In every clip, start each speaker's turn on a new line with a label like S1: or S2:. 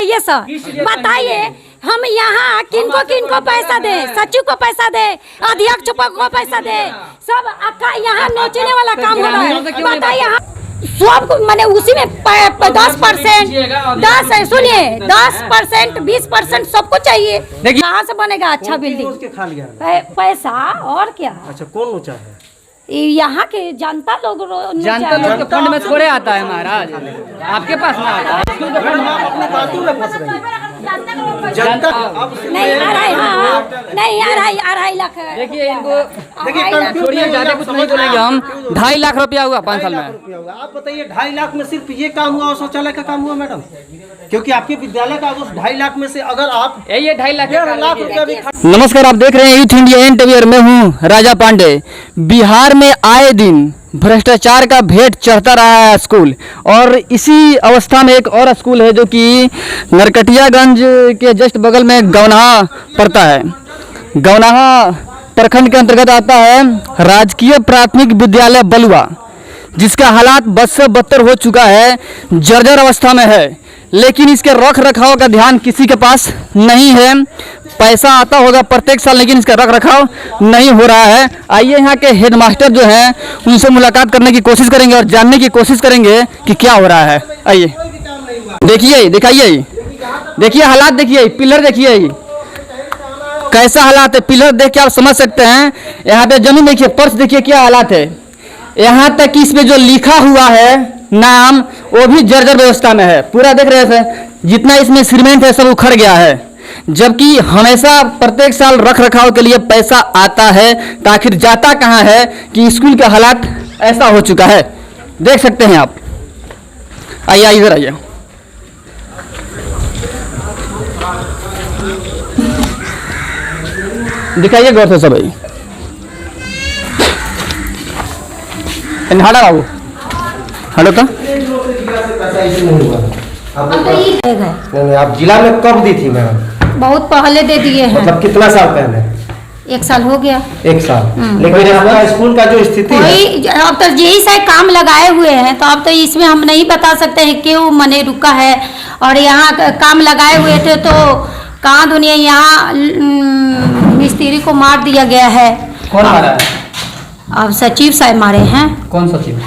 S1: बताइए सर, बताइए हम यहाँ किनको पैसा दे, सचिव को पैसा दे, अध्यक्ष को पैसा दे, सब यहाँ नोचने वाला काम हो रहा है। बताइए सब मैंने उसी में 10%, 10% 20% सबको चाहिए। कहाँ से बनेगा अच्छा बिल्डिंग? पैसा और क्या।
S2: अच्छा, कौन नोचा है?
S1: यहाँ के जनता लोग
S3: के फंड में थोड़े आता है महाराज, आपके पास ना आता है।
S2: अपनी बातों में फंस रहे हैं। जनता
S1: नहीं नहीं 2.5 लाख।
S3: देखिए इनको छोड़िए, ज्यादा कुछ नहीं बोलेंगे हम। 2.5 लाख रुपया हुआ 5 साल में।
S2: आप बताइए 2.5 लाख में सिर्फ ये काम हुआ और शौचालय का काम हुआ मैडम? क्योंकि आपके विद्यालय का उस 2.5 लाख में से अगर आप
S3: ये 2.5 लाख
S2: रुपया भी।
S3: नमस्कार, आप देख रहे हैं यूथ इंडिया इंटरव्यूअर। मैं हूँ राजा पांडे। बिहार में आए दिन भ्रष्टाचार का भेंट चढ़ता रहा है स्कूल, और इसी अवस्था में एक और स्कूल है जो कि नरकटियागंज के जस्ट बगल में गौनाहा पड़ता है। गौनाहा प्रखंड के अंतर्गत आता है राजकीय प्राथमिक विद्यालय बलुआ, जिसका हालात बद से बदतर हो चुका है, जर्जर अवस्था में है। लेकिन इसके रख रखाव का ध्यान किसी के पास नहीं है। पैसा आता होगा प्रत्येक साल, लेकिन इसका रख रखाव नहीं हो रहा है। आइए यहाँ के हेडमास्टर जो हैं उनसे मुलाकात करने की कोशिश करेंगे और जानने की कोशिश करेंगे कि क्या हो रहा है। आइए देखिए हालात, देखिए पिलर, देखिए कैसा हालात है। पिलर देख के आप समझ सकते हैं। यहाँ पे जमीन देखिए, फर्श देखिए क्या हालात है। यहाँ तक कि इसमें जो लिखा हुआ है नाम, वो भी जर्जर व्यवस्था में है। पूरा देख रहे थे, जितना इसमें सीमेंट है सब उखड़ गया है। जबकि हमेशा प्रत्येक साल रख रखाव के लिए पैसा आता है, तो आखिर जाता कहाँ है कि स्कूल के हालात ऐसा हो चुका है। देख सकते हैं आप। आइए इधर आइए। दिखाइए गौर से सब। हटा बाबू, हटो तो।
S2: नहीं, आप जिला में कब दी थी मैडम?
S1: बहुत पहले दे दिए हैं।
S2: मतलब कितना साल पहले?
S1: 1 साल हो गया।
S2: 1 साल। लेकिन आपका स्कूल का जो स्थिति है,
S1: अब तो यही सारे काम लगाए हुए हैं, तो अब तो इसमें हम नहीं बता सकते हैं क्यों मने रुका है। और यहाँ काम लगाए हुए थे तो कहाँ दुनिया, यहाँ मिस्त्री को मार दिया गया है।
S3: कौन मारा है?
S1: अब सचिव साहब मारे हैं।
S3: कौन सचिव?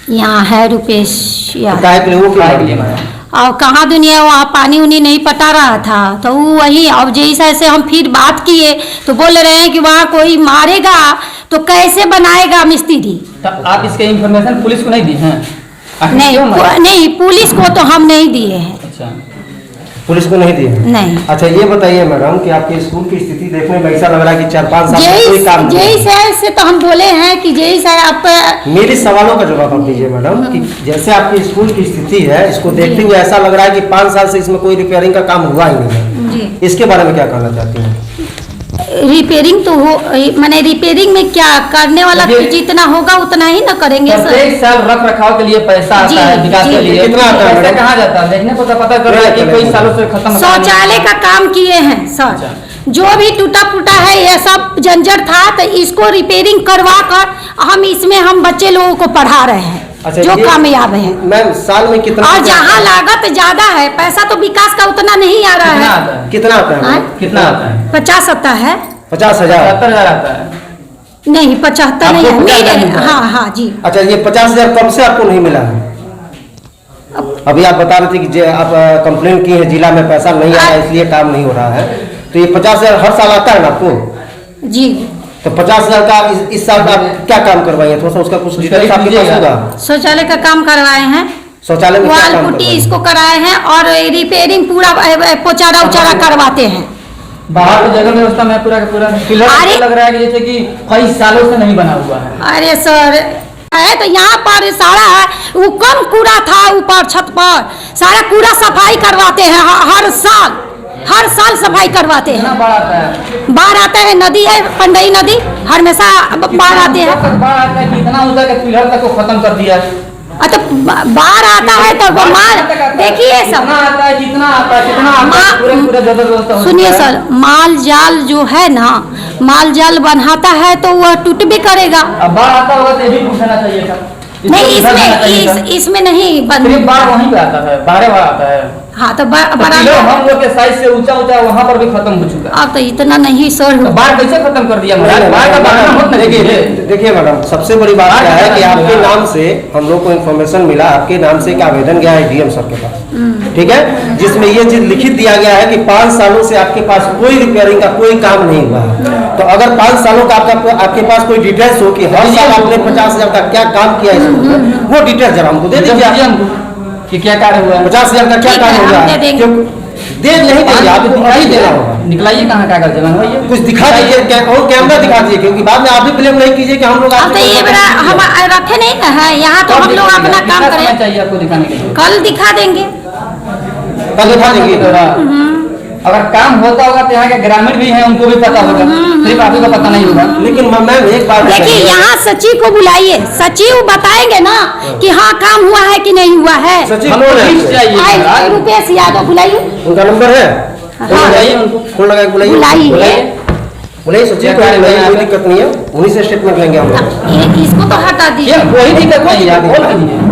S1: यहाँ है रुपेश
S3: यादव।
S1: और कहाँ दुनिया, वहाँ पानी उनी नहीं पटा रहा था, तो वो वही। अब जैसे से हम फिर बात किए तो बोल रहे हैं कि वहाँ कोई मारेगा तो कैसे बनाएगा मिस्त्री।
S3: तो आप इसके इंफॉर्मेशन पुलिस को नहीं दी हैं?
S1: नहीं, पुलिस को तो हम नहीं दिए हैं।
S3: अच्छा,
S2: पुलिस को नहीं दी है?
S1: नहीं।
S2: अच्छा, ये बताइए मैडम कि आपके स्कूल की स्थिति देखने में ऐसा लग रहा है कि 4-5 साल से कोई काम नहीं।
S1: जय से तो हम बोले हैं कि जय से आप
S2: मेरे सवालों का जवाब आप दीजिए मैडम कि जैसे आपकी स्कूल की स्थिति है, इसको देखते हुए ऐसा लग रहा है कि 5 साल से इसमें कोई रिपेयरिंग का काम हुआ ही नहीं है। इसके बारे में क्या कहना चाहती हैं?
S1: रिपेयरिंग तो हो, मैंने रिपेयरिंग में क्या करने वाला जितना होगा उतना ही ना करेंगे सर।
S3: प्रत्येक साल रख रखाव के लिए पैसा आता है, विकास के लिए
S2: कितना आता है?
S3: पैसा कहाँ जाता है देखने को तो पता कर रहा है कि कई सालों से खत्म।
S1: शौचालय का काम किए हैं सर। जो भी टूटा फूटा है ये सब जंजर था, तो इसको रिपेयरिंग करवा कर इसमें हम बच्चे लोगों को पढ़ा रहे हैं।
S2: अच्छा,
S1: जो कामयाब है।
S2: मैम साल में कितना?
S1: और जहाँ लागत ज्यादा है, पैसा तो विकास का उतना नहीं आ रहा है।
S2: कितना आता है?
S3: कितना आता है?
S1: 50 आता है।
S2: 50,000?
S3: 70,000 आता है?
S1: नहीं, 75 नहीं है। हाँ जी।
S2: अच्छा, ये 50,000 कब से आपको नहीं मिला है? अभी आप बता रहे थे कि आप कंप्लेन की है जिला में पैसा नहीं आया इसलिए काम नहीं हो रहा है, तो ये 50,000 हर साल आता है ना आपको?
S1: जी।
S2: तो 50,000 का इस साल आप क्या काम करवाइए? थोड़ा सा उसका कुछ डिटेल्स आपके पास होगा?
S1: शौचालय का काम करवाए हैं।
S2: शौचालय में
S1: वाल पुट्टी इसको कराए हैं और रिपेयरिंग पूरा पोचारा उचारा करवाते हैं।
S3: बाहर की जगह व्यवस्था में पूरा पिलर लग रहा है कि जैसे कि कई सालों से नहीं बना हुआ है।
S1: अरे सर है तो यहाँ पर सारा है, वो कम कूड़ा था ऊपर छत पर, सारा कूड़ा सफाई करवाते हैं। हर साल सफाई करवाते हैं। बाढ़ आता है, नदी है पंडई नदी, हमेशा बाढ़ आते हैं।
S3: बाढ़ आता है कितना होता है, पिलर तक को खत्म कर दिया।
S1: तो बाढ़ आता है तो माल देखिए सब
S3: आता है, जितना आता है कितना आता है, पूरे जबरदस्त।
S1: सुनिए सर, माल जाल जो है ना, माल जाल बनाता है तो वह टूट भी करेगा।
S3: अब बाढ़ आता होगा तो ये भी पूछना चाहिए था।
S1: नहीं, इसमें नहीं बन।
S3: बाढ़ वहीं पे आता है, बाढ़ आता है।
S1: हाँ तो
S3: पिलर
S1: बराबर
S3: हम लोग के साइज से ऊंचा ऊंचा वहाँ पर भी खत्म हो चुका है।
S1: अब तो इतना नहीं सर
S3: तो बाढ़ कैसे खत्म कर दिया महाराज? बाढ़ का बढ़ना मत ना देखिए।
S2: देखिए मैडम, सबसे बड़ी बात क्या है कि आपके नाम से हम लोग को इन्फॉर्मेशन मिला, आपके नाम से एक आवेदन गया है डीएम सर के पास, ठीक है, जिसमें ये चीज लिखित दिया गया है कि 5 सालों से आपके पास कोई रिपेयरिंग का कोई काम नहीं हुआ है। तो अगर 5 सालों का आपके पास कोई डिटेल्स हो कि हर साल आपने 50,000 का क्या काम किया है, वो डिटेल्स जरा हमको दे दीजिए
S3: कि क्या कार्य हुआ है,
S2: 50,000 का क्या
S1: ठीक
S2: काम
S1: है,
S2: हुआ
S1: हम दे
S2: है,
S1: देंगे।
S2: क्यों दे नहीं देंगे, आपको दिखाई देना होगा।
S3: निकलाइए कहाँ कागज जमा हुआ
S2: कुछ दिखा दीजिए और कैमरा दिखा दीजिए, क्योंकि बाद में आप भी ब्लेम नहीं कीजिए कि हम लोग
S1: अब तो ये बड़ा हम रखे नहीं ना है यहाँ, तो हम लोग अपना काम करें।
S3: चाहिए आपको दिखाने के लिए?
S1: कल दिखा देंगे।
S2: कल दिखा देंगे।
S3: अगर काम होता होगा तो यहाँ के ग्रामीण भी हैं, उनको भी पता होगा, सिर्फ आप ही को पता नहीं होगा।
S2: लेकिन मैम एक बात
S1: देखिए यहाँ सचिव को बुलाइए, सचिव बताएंगे ना कि हाँ काम हुआ है कि नहीं हुआ है।
S2: सचिव कौन है?
S1: रुपेश यादव बुलाइए,
S2: उनका नंबर है,
S3: बुलाइए उनको,
S2: फोन लगा के बुलाइए, बुलाइए सचिव को, बुलाइए, कोई दिक्कत नहीं है, उन्हीं से स्टेटमेंट लेंगे हम लोग।
S1: इसको तो हटा दीजिए।
S3: कोई दिक्कत नहीं है, बोल दीजिए।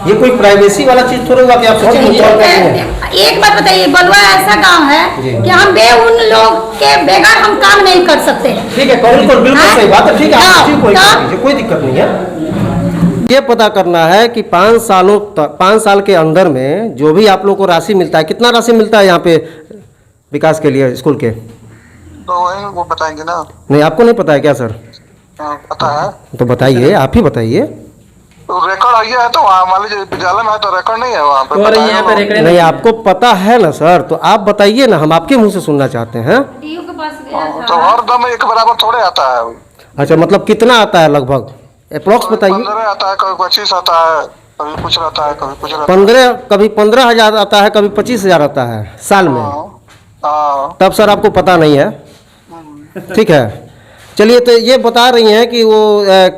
S2: ये कोई प्राइवेसी वाला चीज थोड़ा हुआ कि आप सचिव को कॉल करते हैं।
S1: एक बात बताइए, बलुआ ऐसा गांव है कि हम उन लोग के बगैर हम काम नहीं कर सकते।
S2: ठीक है, बिल्कुल बिल्कुल सही बात है, ठीक है, आप सचिव को कोई दिक्कत नहीं है। ये पता करना है कि 5 साल के अंदर में जो भी आप लोग को राशि मिलता है, कितना राशि मिलता है यहाँ पे विकास के लिए स्कूल के?
S4: तो वही वो बताएंगे ना।
S2: नहीं, आपको नहीं पता है क्या सर?
S4: पता है
S2: तो बताइए, आप ही बताइए।
S4: तो रिकॉर्ड आइए है, तो वहाँ मान लीजिए विद्यालय में है तो रिकॉर्ड नहीं है वहाँ पे,
S3: यहाँ पे रिकॉर्ड
S2: नहीं, आपको पता है ना सर, तो आप बताइए ना, हम आपके मुंह से सुनना चाहते हैं।
S4: तो हर दम एक बराबर थोड़े आता है।
S2: अच्छा, मतलब कितना आता है लगभग अप्रोक्स बताइए?
S4: 15 आता है, कभी 25 आता है, कभी कुछ रहता है, कभी कुछ रहता है।
S2: 15,000 आता है, कभी 25,000 आता है साल में।
S4: हाँ
S2: तब सर आपको पता नहीं है, ठीक है। चलिए, तो ये बता रही हैं कि वो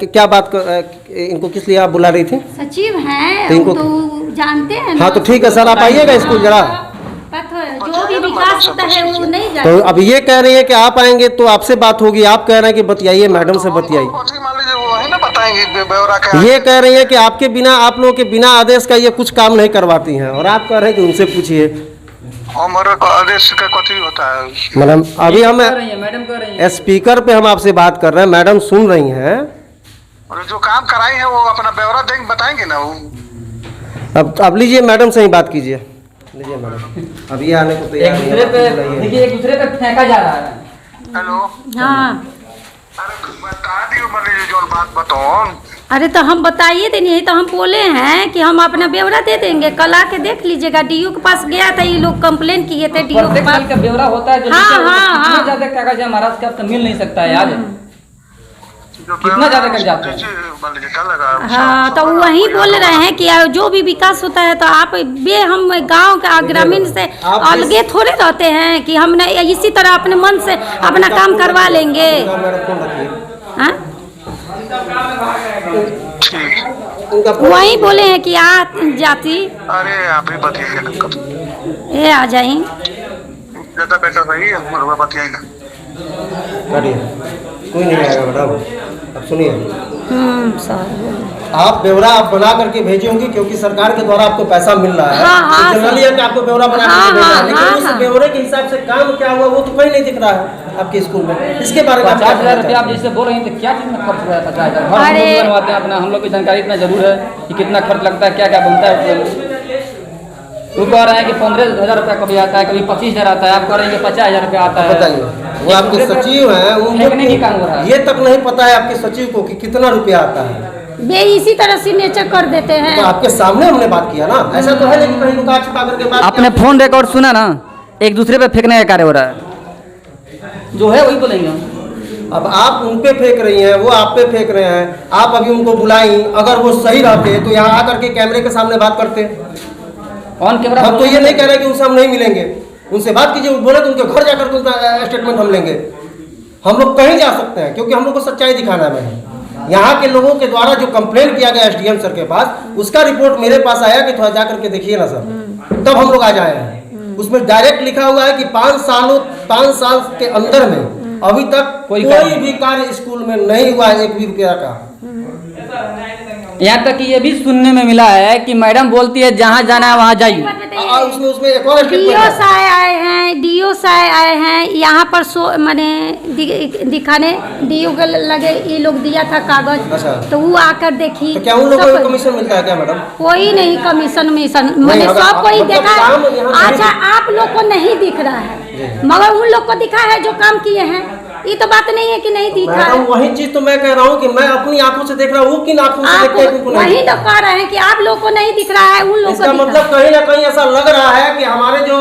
S2: क्या बात इनको किस लिए आप बुला रही थी?
S1: सचिव हैं
S2: तो इनको
S1: तो जानते हैं ना।
S2: हाँ, तो ठीक है सर, आप आइएगा स्कूल जरा।
S1: जो भी विकास होता है वो नहीं जानते।
S2: तो अब ये कह रही है कि आप आएंगे तो आपसे बात होगी, आप कह रहे हैं कि बतियाइए, मैडम से बतियाइए।
S4: मान लीजिए वो वही ना बताएंगे ब्यौरा क्या।
S2: ये कह रही है कि आपके बिना, आप लोगों के बिना आदेश का ये कुछ काम नहीं करवाती हैं, और आप कह रहे हैं कि उनसे पूछिए।
S4: हमारे आदेश का कथी होता है?
S2: मैडम, अभी हम
S3: मैडम कह रही हैं,
S2: स्पीकर पे हम आपसे बात कर रहे हैं, मैडम सुन रही हैं।
S4: और जो काम कराई है वो अपना ब्यौरा देंगे, बताएंगे ना वो।
S2: अब लीजिए, मैडम से ही बात कीजिए। लीजिए मैडम, अब ये आने को तैयार
S3: एक
S2: नहीं
S3: दूसरे पे
S2: है।
S3: देखिए, एक दूसरे पे फेंका जा रहा है।
S4: हेलो,
S1: हाँ,
S4: अरे बता दियो, मान लीजिए जो बात बताओ।
S1: अरे तो हम बताइए थे, नहीं तो हम बोले हैं कि हम अपना ब्यौरा दे देंगे, कल आके देख लीजिएगा। डीओ के पास गया था, ये लोग कंप्लेन किए थे डीओ के
S3: प्रत्येक साल
S1: पास।
S3: का ब्यौरा होता है जो
S1: हाँ,
S3: नीचे
S1: हाँ,
S3: कितना
S1: हाँ।
S3: ज्यादा कागज है महाराज का, अब तो मिल नहीं सकता है आज। कितना ज्यादा कर जाता है?
S4: मान लीजिए क्या लगा।
S1: हाँ, तो वही बोल रहे हैं कि जो भी विकास होता है तो आप हम गांव का ग्रामीण से अलगे थोड़े रहते हैं कि हम इसी तरह अपने मन से अपना काम करवा लेंगे। हाँ?
S4: ठीक,
S1: वही बोले हैं कि आ जाती
S4: अरे आप ही बताइए ना,
S1: ये आ जाए
S4: ज्यादा बेटर रही है, हमारे बताइए ना।
S2: कोई नहीं आएगा मैडम। अब सुनिए,
S1: सर
S2: आप ब्यौरा आप बना करके भेजे होंगे, क्योंकि सरकार के द्वारा आपको पैसा मिल रहा है।
S1: हाँ, हाँ,
S2: तो जनरली है कि आपको ब्यौरा बना
S1: हाँ,
S2: करके भेजा है,
S1: हाँ,
S2: लेकिन
S1: हाँ,
S2: उस
S1: हाँ।
S2: ब्यौरे के हिसाब से काम क्या हुआ वो तो कहीं नहीं दिख रहा है आपके स्कूल में। इसके बारे में
S3: 50,000 रुपया आप जैसे बोल रहे हैं, तो क्या चीज में खर्च हुआ है 50,000? हर हम लोग बनवाते हैं अपना, हम लोग की जानकारी इतना जरूर है कि कितना खर्च लगता है, क्या क्या बनता है। वो कह रहे हैं कि 15,000 रुपया कभी आता है, कभी 25,000 आता है, आप कह रहे हैं कि 50,000 रुपया आता है।
S2: बताइए, वो आपके सचिव हैं,
S3: फेंकने की काम हो रहा
S2: उनको
S3: है।
S2: ये तक नहीं पता है आपके सचिव को कि कितना रुपया आता है।
S1: वे इसी तरह सिग्नेचर कर देते हैं।
S2: तो आपके सामने हमने बात किया ना, ऐसा तो है नहीं कि कहीं लुका छुपा करके बात
S3: आपने
S2: किया।
S3: फोन रिकॉर्ड सुना ना, एक दूसरे पे फेंकने का कार्य हो रहा है, जो है वही बोलेंगे हम।
S2: अब आप उन पे फेंक रही हैं, वो आप पे फेंक रहे हैं। आप अभी उनको बुलाई, अगर वो सही रहते तो यहाँ आकर के कैमरे के सामने बात करते।
S3: ऑन कैमरा
S2: हम तो ये नहीं कह रहे कि उनसे हम नहीं मिलेंगे, उनसे बात कीजिए, वो बोले तो उनके घर जाकर के उनका स्टेटमेंट हम लेंगे। हम लोग कहीं जा सकते हैं, क्योंकि हम लोग को सच्चाई दिखाना है। यहाँ के लोगों के द्वारा जो कंप्लेंट किया गया एसडीएम सर के पास, उसका रिपोर्ट मेरे पास आया कि थोड़ा जाकर के देखिए ना सर, तब हम लोग आ जाए हैं। उसमें डायरेक्ट लिखा हुआ है कि 5 साल के अंदर में अभी तक कोई भी कार्य स्कूल में नहीं हुआ है, 1 भी रुपया का।
S3: यहाँ तक कि ये भी सुनने में मिला है कि मैडम बोलती है जहाँ जाना है वहाँ जाइए।
S2: उसमें एक और
S1: डीओ
S2: स्टेटमेंट है।
S1: साहब आए हैं, डीओ साहब आए हैं यहाँ पर माने दिखाने डीओ के लगे ये लोग दिया था कागज,
S2: अच्छा।
S1: तो वो आकर देखी।
S2: तो क्या उन लोगों को कमीशन मिलता है क्या मैडम?
S1: कोई नहीं कमीशन मैंने
S2: अगर
S1: सब कोई
S2: मतलब
S1: देखा
S2: काम
S1: है।
S2: यहाँ नहीं
S1: अच्छा आप लोग को नहीं दिख रहा है, मगर उन लोग को दिखा है जो काम किए हैं। ये तो बात नहीं है कि नहीं दिखा है।
S2: मैडम वही चीज तो मैं कह रहा हूँ कि मैं अपनी आंखों से देख रहा हूँ, वो किन आंखों से
S1: आप
S2: देखते हैं उनको नहीं
S1: वही
S2: दिखता।
S1: तो कह रहे हैं कि आप लोग को नहीं दिख रहा है, उन लोग को
S2: इसका
S1: दिख रहा
S2: मतलब कहीं ना कहीं ऐसा लग रहा है कि हमारे जो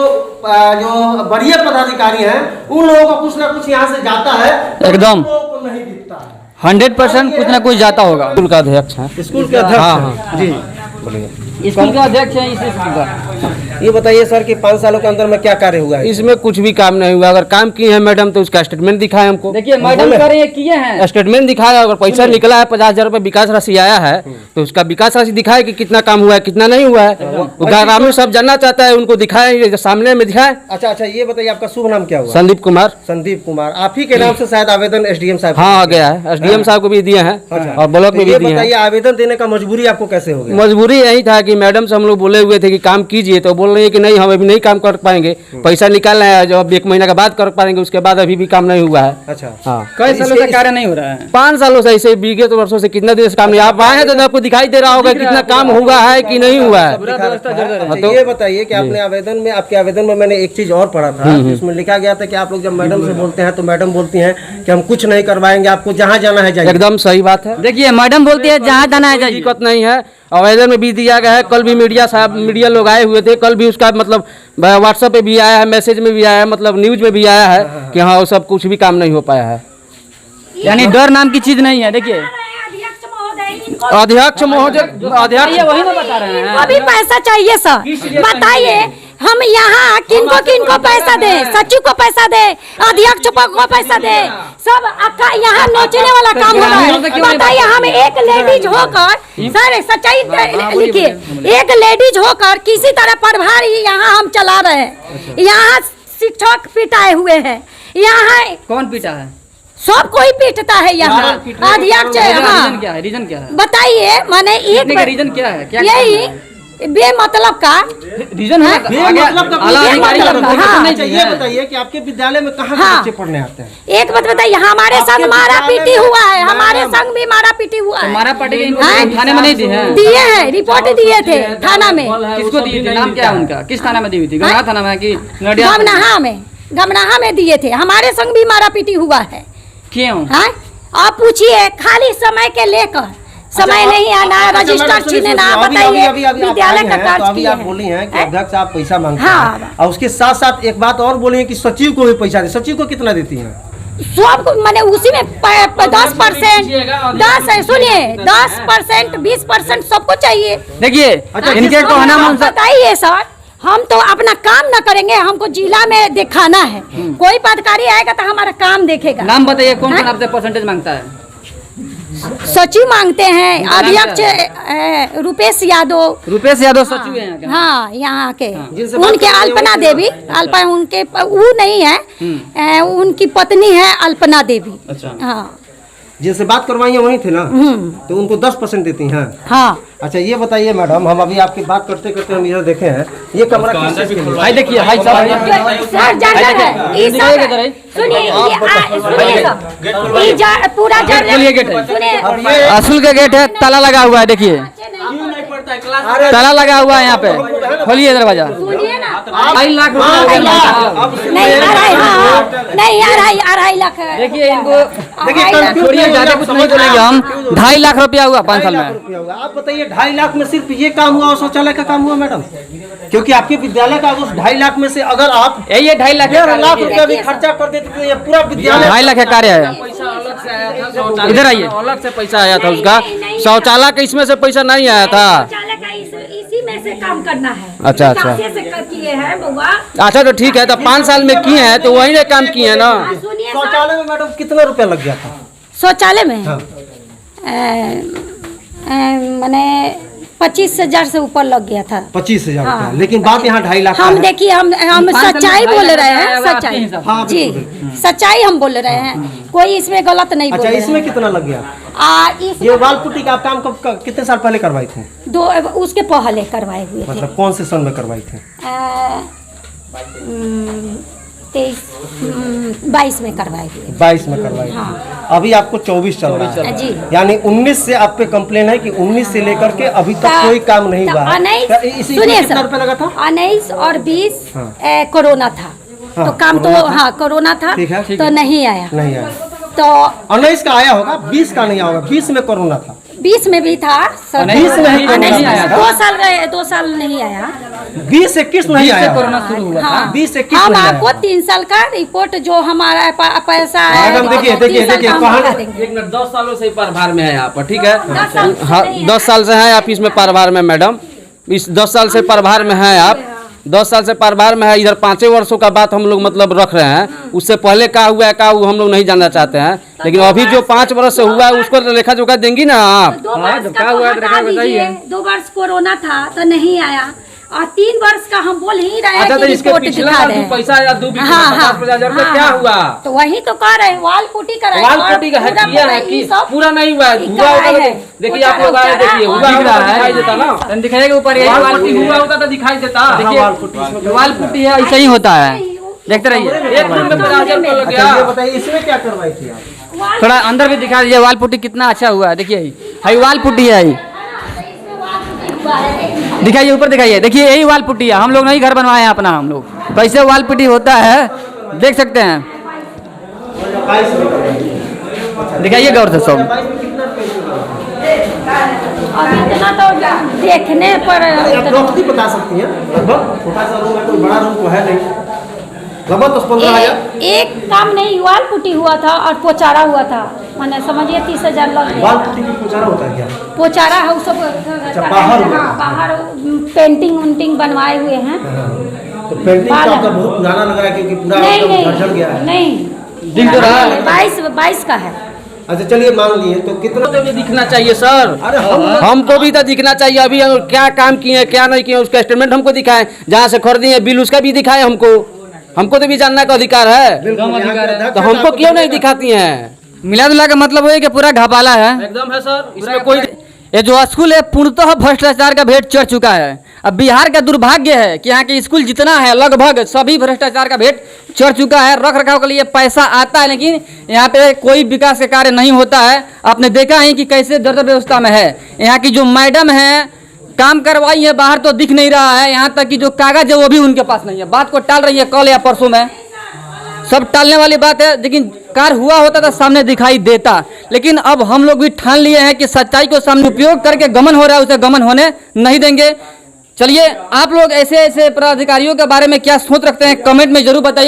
S2: वरीय पदाधिकारी हैं उन लोगों को कुछ ना कुछ यहाँ से जाता है,
S3: एकदम।
S2: उन लोगों को नहीं दिखता है।
S3: 100% कुछ ना कुछ जाता होगा। स्कूल का अध्यक्ष है।
S2: स्कूल के अध्यक्ष
S3: हाँ,
S2: हैं। जी बोलिए।
S3: स्कूल का अध्यक्ष है इस स्कूल का।
S2: ये बताइए सर कि 5 सालों के अंदर में क्या कार्य हुआ है?
S5: इसमें कुछ भी काम नहीं हुआ। अगर काम किए हैं मैडम तो उसका स्टेटमेंट दिखाए हमको।
S3: देखिए मैडम कह रही है किए हैं,
S5: स्टेटमेंट दिखाया। अगर पैसा निकला है 50,000 रुपये विकास राशि आया है तो उसका विकास राशि दिखाए कि कितना काम हुआ है कितना नहीं हुआ है। वो ग्रामीण सब जानना चाहता है, उनको दिखाए, सामने में दिखाए।
S2: अच्छा अच्छा, ये बताइए आपका शुभ नाम क्या हुआ?
S5: संदीप कुमार।
S2: संदीप कुमार। आप ही के नाम से शायद आवेदन एसडीएम साहब?
S5: हाँ आ गया है, एसडीएम साहब को भी दिए हैं और ब्लॉक में
S2: तो
S5: भी
S2: ये
S5: दिए
S2: बताइए
S5: हैं।
S2: आवेदन देने का मजबूरी आपको कैसे हो गया?
S5: मजबूरी यही था कि मैडम से हम लोग बोले हुए थे कि काम कीजिए, तो बोल रही है कि नहीं हम अभी नहीं काम कर पाएंगे, पैसा निकाल रहे हैं, जब 1 महीना के बाद कर पाएंगे, उसके बाद अभी भी काम नहीं हुआ है।
S2: अच्छा
S5: हाँ
S3: कई सालों से कार्य नहीं हो रहा है।
S5: 5 सालों से ऐसे विगत वर्षों से कितना दिन से काम नहीं। आप आए हैं तो आपको दिखाई दे रहा होगा कितना काम हुआ है कि नहीं हुआ है।
S2: अच्छा, ये बताइए कि आपने आवेदन में, आपके आवेदन में मैंने एक चीज और पढ़ा था, उसमें लिखा गया था कि आप लोग जब मैडम से बोलते हैं तो मैडम बोलती हैं कि हम कुछ नहीं करवाएंगे, आपको जहाँ जाना है जाइए।
S5: एकदम सही बात है।
S3: देखिए मैडम बोलती है जहाँ जाना है जाइए।
S5: दिक्कत नहीं है, आवेदन में भी दिया गया है। कल भी मीडिया लोग आए हुए थे, कल भी उसका मतलब व्हाट्सएप पे भी आया है, मैसेज में भी आया है, मतलब न्यूज में भी आया है कि हाँ वो सब कुछ भी काम नहीं हो पाया है।
S3: यानी डर नाम की चीज नहीं है। देखिए
S5: अध्यक्ष महोदय अध्यक्ष
S3: वही ना बता रहे हैं।
S1: इनको भी पैसा चाहिए सर, बताइए हम यहाँ किनको किनको पैसा दे? सचिव को पैसा दे, अध्यक्ष को पैसा दे, सब यहाँ नोचने वाला काम हो रहा है। बताइए हम एक लेडीज होकर, सर सच्चाई लिखिए, एक लेडीज होकर किसी तरह प्रभार यहाँ हम चला रहे हैं। यहाँ शिक्षक पिटाए हुए हैं, यहाँ
S3: कौन पीटा है?
S1: सब कोई पीटता है यहाँ, अध्यक्ष। हाँ
S3: रीजन क्या है? रीजन क्या है?
S1: बताइए मैंने एक
S3: रीजन क्या है? क्या
S1: यही बेमतलब का
S3: रीजन है?
S2: मतलब का
S3: आला अधिकारी का कोई
S1: हाँ।
S3: नहीं
S2: अच्छा, ये
S3: चाहिए।
S2: बताइए कि आपके विद्यालय में कहाँ
S1: हाँ।
S2: के बच्चे पढ़ने आते हैं?
S1: एक बात बताइए, हमारे संग मारा पीटी हुआ है, हमारे संग भी मारा पीटी हुआ है।
S3: हमारा पार्टी के
S1: हाँ।
S3: थाने में नहीं दी है?
S1: दिए हैं, रिपोर्ट दिए थे थाना में।
S3: किसको दी थी? नाम क्या है उनका? किस थाना में दी हुई थी? गंगा थाना में कि नडिया?
S1: गमनाहा में दिए थे। हमारे संग भी मारा पीटी हुआ है।
S3: क्यों?
S1: हाँ? आप पूछिए, खाली समय के लेकर समय नहीं आना, रजिस्टर छीनना। बताइए विद्यालय का कार्य
S2: अभी आप बोली हैं कि अध्यक्ष आप पैसा मांगते
S1: हाँ।
S2: हैं, और उसके साथ साथ एक बात और बोली है कि सचिव को भी पैसा दे। सचिव को कितना देती हैं?
S1: सब मैंने उसी में 10%, 10%, 20% सबको चाहिए।
S3: देखिए इनके कहना मन से
S1: बताइए सर, हम तो अपना काम न करेंगे, हमको जिला में दिखाना है। कोई पदाधिकारी आएगा तो हमारा काम देखेगा।
S3: नाम बताइए कौन कौन आपसे परसेंटेज मांगता है?
S1: सचिव मांगते हैं, अध्यक्ष रुपेश यादव।
S3: रुपेश यादव सचिव है यहाँ के?
S1: हाँ यहाँ के,
S2: जिनसे बात
S1: उनके
S2: करते हैं
S1: अल्पना
S2: वही
S1: देवी, उनके वो नहीं है, उनकी पत्नी है अल्पना देवी।
S3: अच्छा।
S1: हाँ
S2: जिनसे बात करवाई वही थे ना, तो उनको 10% देती हैं।
S1: हाँ।
S2: अच्छा ये बताइए मैडम, हम अभी आपकी बात करते करते हम इधर देखे हैं, ये कमरा किस चीज़ के लिए?
S3: भाई देखिए भाई साहब
S1: सर जर्जर है, ये सब सुनिए, सुनिए सब, ये पूरा जर्जर।
S3: खोलिए गेट है।
S1: सुनिए,
S2: अब ये
S3: असूल का गेट है, ताला लगा हुआ है। देखिए ताला लगा हुआ है यहाँ पे, खोलिए दरवाजा।
S1: सुनिए ना,
S3: 2.5 लाख
S1: अढ़ाई लाख।
S3: रुपए।
S1: नहीं अढ़ाई लाख है।
S3: देखिए इनको
S1: अढ़ाई लाख।
S3: छोड़िए, ज्यादा कुछ नहीं बोलेंगे हम। 2.5 लाख रुपया हुआ 5 साल में।
S2: रुपया हुआ। आप बताइए 2.5 लाख में सिर्फ ये काम हुआ और शौचालय का काम हुआ मैडम? क्योंकि आपके विद्यालय का उस 2.5 लाख में से अगर आप
S3: ये 2.5 लाख
S2: 1.5 लाख रुपया भी खर्चा कर देते तो ये पूरा विद्यालय
S3: 2.5 लाख का कार्य है। इधर आइए।
S5: अलग से पैसा आया था उसका, शौचालय का इसमें से पैसा नहीं आया था।
S1: शौचालय का इसी में से काम करना है।
S5: अच्छा, अच्छा।
S1: पैसे से किए हैं बउआ।
S5: अच्छा तो ठीक है, तो 5 साल में किए हैं तो वही ने काम किए हैं ना।
S1: सुनिए सर,
S2: शौचालय में मैडम कितना रुपया लग गया था?
S1: शौचालय में
S2: हाँ।
S1: मैंने 25,000 से ऊपर लग गया था।
S2: 25,000
S1: हाँ।
S2: रुपया, लेकिन बात यहाँ 2.5 लाख का
S1: हम
S2: है।
S1: देखिए हम सच्चाई बोल रहे हैं, सच्चाई
S2: हाँ,
S1: जी, सच्चाई हम बोल रहे हैं, कोई इसमें गलत नहीं बोल
S2: अच्छा,
S1: रहे
S2: इसमें
S1: हैं।
S2: कितना लग गया?
S1: इसमें
S2: ये वाल पुट्टी का आप काम कितने साल पहले करवाई थे?
S1: उसके पहले करवाए हुए थे।
S2: मतलब कौन से सन में करवाई थे?
S1: 22 में करवाए हुए।
S2: 22 में करवाई थी।
S1: हाँ।
S2: अभी आपको 24 चल रहा है,
S1: जी।
S2: यानी 19 से आप पे कंप्लेन है कि 19 से लेकर के अभी तक कोई काम नहीं हुआ है। क्या इसी में
S1: सुनिए
S2: कितना
S1: सर,
S2: रुपया लगा था?
S1: 19 और 20
S2: हाँ।
S1: कोरोना था,
S2: हाँ,
S1: तो काम तो
S2: कोरोना था।
S1: हाँ कोरोना था,
S2: ठीक है, ठीक
S1: तो
S2: है।
S1: नहीं आया।
S2: नहीं आया।
S1: तो
S2: 19 का आया होगा, 20 का नहीं होगा। 20 में कोरोना था।
S1: 20 में भी था सर,
S2: 20 में ही कोरोना
S1: नहीं
S2: आया था।
S1: 2 साल रहे, 2 साल नहीं आया।
S2: 20-21 नहीं आया।
S3: कोरोना शुरू हुआ था।
S1: हाँ,
S2: 20-21
S1: हम
S2: नहीं आया।
S1: आपको 3 साल का रिपोर्ट जो हमारा पैसा है,
S2: मैडम, देखिए,
S1: 3 साल का हम
S2: कहाँ-
S1: बता देंगे।
S5: एक मिनट, 10 सालों से ही प्रभार में है यहाँ पर, ठीक है?
S1: 10 साल से
S5: हाँ,
S1: नहीं है।
S5: 10 साल से हैं आप इसमें प्रभार में मैडम। इस 10 साल से प्रभार में हैं आप, 10 साल से प्रभार में है। इधर 5 वर्षों का बात हम लोग मतलब रख रहे हैं। उससे पहले क्या हुआ है क्या हुआ हम लोग नहीं जानना चाहते हैं, लेकिन अभी जो 5 वर्ष से हुआ है उसको तो लेखा जोखा देंगी ना आप।
S1: 2 वर्ष का तो हटा दीजिए, 2 वर्ष कोरोना था तो नहीं आया, और 3 वर्ष का हम बोल ही रहे हैं
S5: अच्छा,
S1: कि
S5: तो इसके
S1: रिपोर्ट
S5: पिछला
S1: दिखा
S5: साल
S1: दें।
S5: जो पैसा या 2 बीस
S1: हाँ,
S5: 50,000 रुपये
S1: हाँ,
S5: क्या
S1: हाँ।
S5: हुआ?
S1: तो वही तो कर रहे हैं, वाल पुटी कर रहे हैं।
S5: वाल पुट्टी का है,
S1: पूरा
S5: किया है
S1: पूरा
S5: कि
S1: ये सब
S5: पूरा नहीं हुआ है?
S1: ये
S5: हुआ होगा
S1: कराए
S5: तो
S1: हैं।
S5: देखिए आप लोग आए, देखिए हुआ
S3: दिख
S5: होगा
S3: रहा
S5: तो
S3: है,
S5: दिखाई देता ना।
S3: दिखाइएगा ऊपर ये
S5: वाल
S3: वाल
S5: पुट्टी हुआ होता तो दिखाई देता।
S2: हाँ, वाल पुट्टी इसमें
S3: ये वाल पुट्टी है, ऐसा ही होता है, देखते रहिए।
S5: एक रूम में 50,000 रुपये लग
S2: अच्छा, ये
S5: गया।
S2: बताइए इसमें क्या करवाई थी आप?
S1: वाल
S3: थोड़ा अंदर भी दिखा दीजिए, वाल पुट्टी कितना अच्छा हुआ है। देखिए यही वाल पुट्टी है, यही दिखाइए, ऊपर दिखाइए। देखिए यही वाल पुट्टी है, हम लोग नहीं घर बनवाए हैं अपना, हम लोग कैसे वाल पुट्टी होता है देख सकते हैं।
S2: 22 में करवाई।
S3: दिखाइए गौर से सब।
S2: 22 में कितना रुपया?
S1: और इतना तो देखने पर
S2: आप अप्रोक्सली बता सकती हैं लगभग? छोटा सा रूम है, कोई बड़ा रूम तो है नहीं, लगभग 10-15,000।
S1: एक काम नहीं, वाल पुटी हुआ था और पोचारा हुआ था, मैंने समझिए 30,000 लग गया।
S2: वाल पुट्टी की पुचारा होता है क्या?
S1: पोचारा है, सब
S2: बाहर हुआ।
S1: हाँ, बाहर पेंटिंग उंटिंग बनवाए हुए हैं।
S2: तो पेंटिंग तो आपका बहुत पुराना लग रहा है, क्योंकि पूरा
S1: नहीं
S2: एकदम झड़ गया है।
S1: नहीं
S5: दिख तो रहा है।
S1: 22 का है।
S2: अच्छा, चलिए मान लिए तो कितना?
S5: तो ये दिखना चाहिए सर।
S2: अरे
S5: हमको भी तो दिखना चाहिए। अभी हम क्या काम किए हैं क्या नहीं किए उसका स्टेटमेंट हमको दिखाएं, जहाँ से खरीदी है बिल उसका भी दिखाएं हमको तो भी जानने का अधिकार है।
S2: बिल्कुल, यहाँ के अध्यक्ष
S5: तो
S2: हैं,
S5: हमको
S2: आपको
S5: क्यों नहीं
S2: पता है।
S5: दिखाती हैं?
S3: मिला जुला का मतलब वो है कि पूरा घपाला है।
S5: एकदम है सर, इसमें कोई
S3: ये जो स्कूल है पूर्णतः भ्रष्टाचार का भेंट चढ़ चुका है। अब बिहार का दुर्भाग्य है कि यहाँ के स्कूल जितना है लगभग सभी भ्रष्टाचार का भेंट चढ़ चुका है। रख रखाव के लिए पैसा आता है, लेकिन यहाँ पे कोई विकास का कार्य नहीं होता है। आपने देखा है कि कैसे दर्द व्यवस्था में है। यहाँ की जो मैडम है काम करवाई है बाहर तो दिख नहीं रहा है, यहाँ तक कि जो कागज है वो भी उनके पास नहीं है। बात को टाल रही है कल या परसों में, सब टालने वाली बात है। लेकिन कार्य हुआ होता तो सामने दिखाई देता। लेकिन अब हम लोग भी ठान लिए हैं कि सच्चाई को सामने उपयोग करके गमन हो रहा है उसे गमन होने नहीं देंगे। चलिए आप लोग ऐसे ऐसे पदाधिकारियों के बारे में क्या सोच रखते हैं कमेंट में जरूर बताइए।